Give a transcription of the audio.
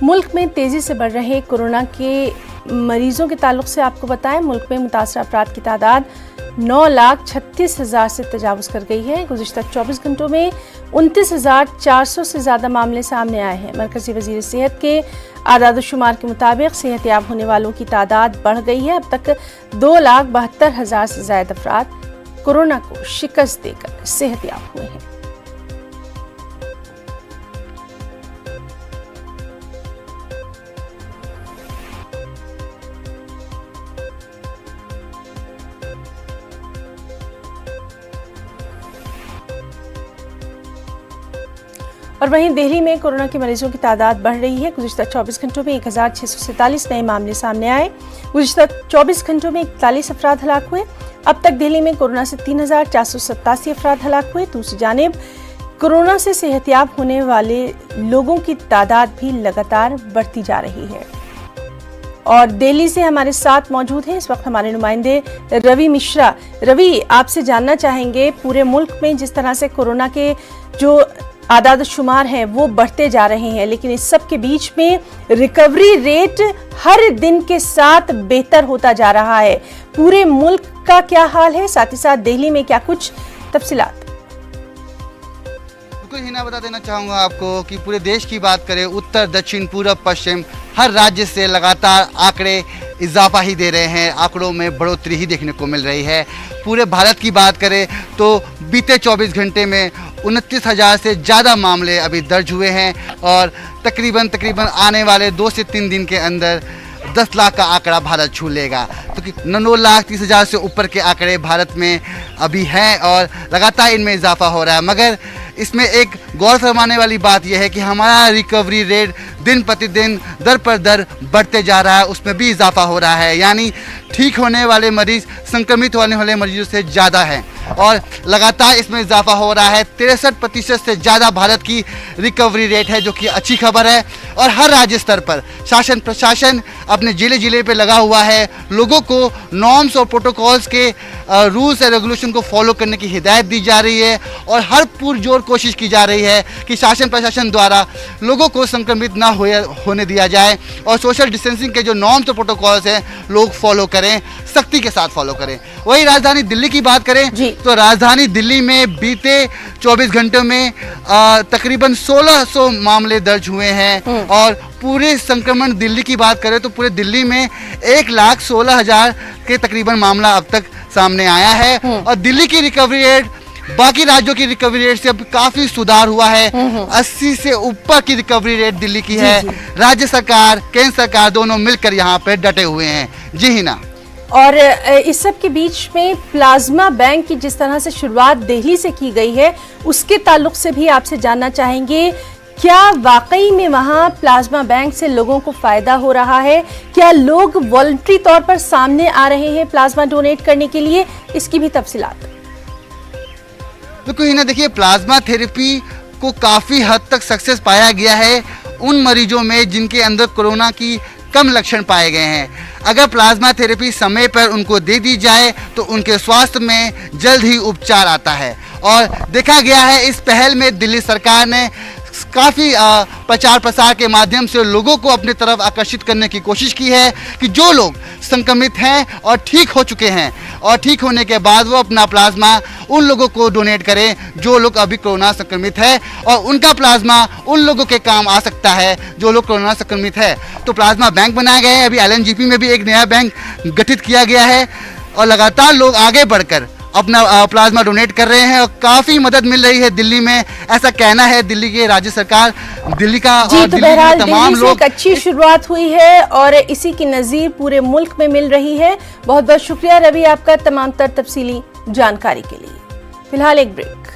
मुल्क में तेजी से बढ़ रहे कोरोना के मरीजों के ताल्लुक से आपको बताएं, मुल्क में मुतासरा अफराद की तादाद 9,36,000 से तजावुज कर गई है। गुज़िश्ता 24 घंटों में 29,400 से ज़्यादा मामले सामने आए हैं। मरकज़ी वज़ीर सेहत के आदाद-ओ-शुमार के मुताबिक सेहतयाब होने वालों की तादाद बढ़ गई है। अब तक 2,72,000 से ज़्यादा अफराद कोरोना को शिकस्त देकर सेहतयाब हुए हैं। और वहीं दिल्ली में कोरोना के मरीजों की तादाद बढ़ रही है। गुज़िश्ता 24 घंटों में 1,647 नए मामले सामने आए। गुज़िश्ता 24 घंटों में 41 अफराद हलाक हुए। अब तक दिल्ली में कोरोना से 3,487 अफराद हलाक हुए। दूसरी जानिब कोरोना से सेहतयाब होने वाले लोगों की तादाद भी लगातार बढ़ती जा रही है। और दिल्ली से हमारे साथ मौजूद हैं इस वक्त हमारे नुमाइंदे रवि मिश्रा। रवि, आपसे जानना चाहेंगे, पूरे मुल्क में जिस तरह से कोरोना के जो आदाद शुमार हैं वो बढ़ते जा रहे हैं, लेकिन इस सब के बीच में रिकवरी रेट हर दिन के साथ बेहतर होता जा रहा है। पूरे मुल्क का क्या हाल है, साथ ही साथ दिल्ली में क्या कुछ तफसीलात? बिल्कुल हिना, बता देना चाहूँगा आपको कि पूरे देश की बात करें, उत्तर, दक्षिण, पूर्व, पश्चिम, हर राज्य से लगातार आंकड़े इजाफा ही दे रहे हैं। आंकड़ों में बढ़ोतरी ही देखने को मिल रही है। पूरे भारत की बात करें तो बीते 24 घंटे में 29,000 से ज़्यादा मामले अभी दर्ज हुए हैं और तकरीबन आने वाले 2 से 3 दिन के अंदर 10 लाख का आंकड़ा भारत छू लेगा। तो 9,30,000 से ऊपर के आंकड़े भारत में अभी हैं और लगातार इनमें इजाफा हो रहा है। मगर इसमें एक गौर फरमाने वाली बात यह है कि हमारा रिकवरी रेट दिन प्रतिदिन दर पर दर बढ़ते जा रहा है, उसमें भी इजाफा हो रहा है। यानी ठीक होने वाले मरीज संक्रमित होने वाले मरीजों से ज़्यादा हैं और लगातार इसमें इजाफा हो रहा है। 63% से ज़्यादा भारत की रिकवरी रेट है, जो कि अच्छी खबर है। और हर राज्य स्तर पर शासन प्रशासन अपने जिले पे लगा हुआ है। लोगों को नॉर्म्स और प्रोटोकॉल्स के रूल्स और रेगुलेशन को फॉलो करने की हिदायत दी जा रही है और हर पुरजोर कोशिश की जा रही है कि शासन प्रशासन द्वारा लोगों को संक्रमित ना होने दिया जाए और सोशल डिस्टेंसिंग के जो नॉर्म्स और प्रोटोकॉल्स हैं लोग फॉलो करें, सख्ती के साथ फॉलो करें। वही राजधानी दिल्ली की बात करें तो राजधानी दिल्ली में बीते 24 घंटों में तकरीबन 1,600 मामले दर्ज हुए हैं और पूरे संक्रमण दिल्ली की बात करें तो पूरे दिल्ली में 1,16,000 के तकरीबन मामला अब तक सामने आया है। और दिल्ली की रिकवरी रेट बाकी राज्यों की रिकवरी रेट से अब काफी सुधार हुआ है। 80 से ऊपर की रिकवरी रेट दिल्ली की है। राज्य सरकार, केंद्र सरकार दोनों मिलकर यहाँ पे डटे हुए हैं। जी हिना। और इस सब के बीच में प्लाज्मा बैंक की जिस तरह से शुरुआत दिल्ली से की गई है, उसके ताल्लुक से भी आपसे जानना चाहेंगे, क्या वाकई में वहाँ प्लाज्मा बैंक से लोगों को फायदा हो रहा है? क्या लोग वॉलंटरी तौर पर सामने आ रहे हैं प्लाज्मा डोनेट करने के लिए? इसकी भी तफसीलात। बिल्कुल हिना, देखिए, प्लाज्मा थेरेपी को काफ़ी हद तक सक्सेस पाया गया है उन मरीजों में जिनके अंदर कोरोना की कम लक्षण पाए गए हैं। अगर प्लाज्मा थेरेपी समय पर उनको दे दी जाए तो उनके स्वास्थ्य में जल्द ही उपचार आता है। और देखा गया है इस पहल में दिल्ली सरकार ने काफ़ी प्रचार प्रसार के माध्यम से लोगों को अपनी तरफ आकर्षित करने की कोशिश की है कि जो लोग संक्रमित हैं और ठीक हो चुके हैं और ठीक होने के बाद वो अपना प्लाज्मा उन लोगों को डोनेट करें जो लोग अभी कोरोना संक्रमित है और उनका प्लाज्मा उन लोगों के काम आ सकता है जो लोग कोरोना संक्रमित है। तो प्लाज्मा बैंक बनाया गया है। अभी LNGP में भी एक नया बैंक गठित किया गया है और लगातार लोग आगे बढ़कर अपना प्लाज्मा डोनेट कर रहे हैं और काफी मदद मिल रही है दिल्ली में, ऐसा कहना है दिल्ली के राज्य सरकार, दिल्ली का और दिल्ली के तमाम लोग। एक अच्छी शुरुआत हुई है और इसी की नजीर पूरे मुल्क में मिल रही है। बहुत बहुत शुक्रिया रवि आपका तमाम तर तफसीली जानकारी के लिए। फिलहाल एक ब्रेक।